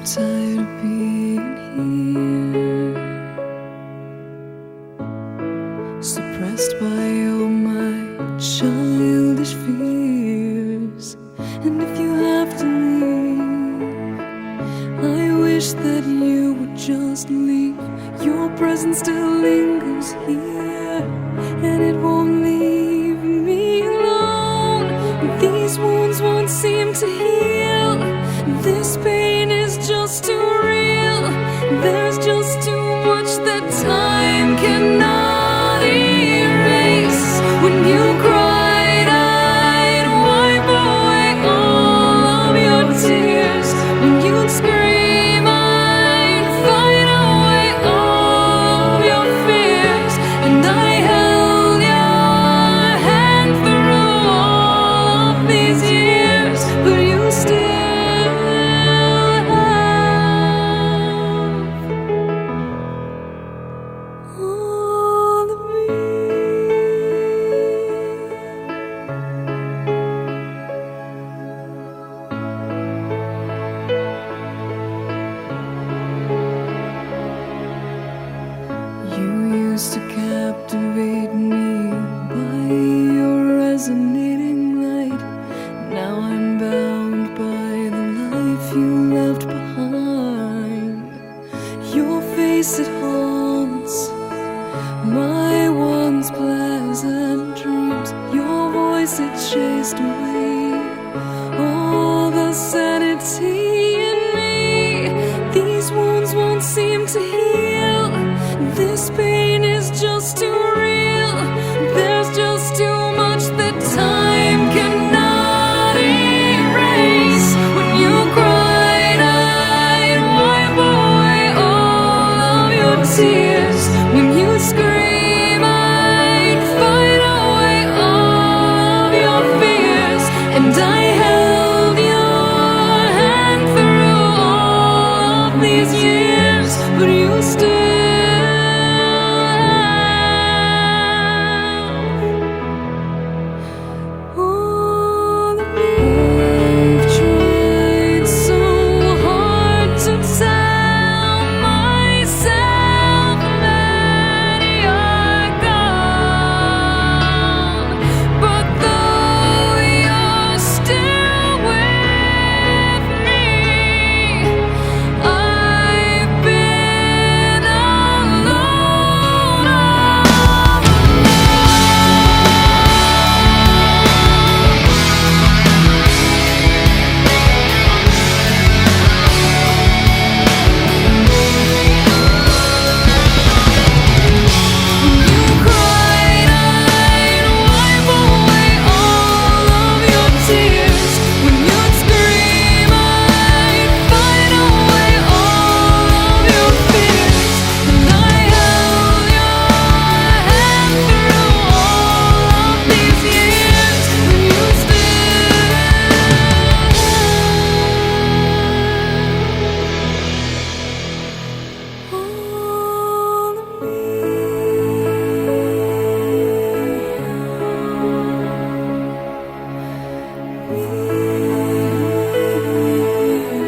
tired of being here, suppressed by all my childish fears. And if you have to leave, I wish that you would just leave. Your presence still lingers here, and it won't leave me alone. These wounds won't seem to heal. This pain is just too real. There's just too much that time cannot erase. When you cried, I'd wipe away all of your tears. When you'd scream, I'd fight away all of your fears. And I held your hand through all of these years, but you still all of me. You used to captivate me by your resonating light. Now I'm bound by the life you left behind. Your face, it haunts my once pleasant dreams. Your voice, it chased away all the sanity in me. These wounds won't seem to heal. This pain is just too real. There's just too much that time cannot erase. When you cried, I'd wipe away all of your tears. When you scream, I'd fight away all of your fears. And I held your hand through all of these years, but you still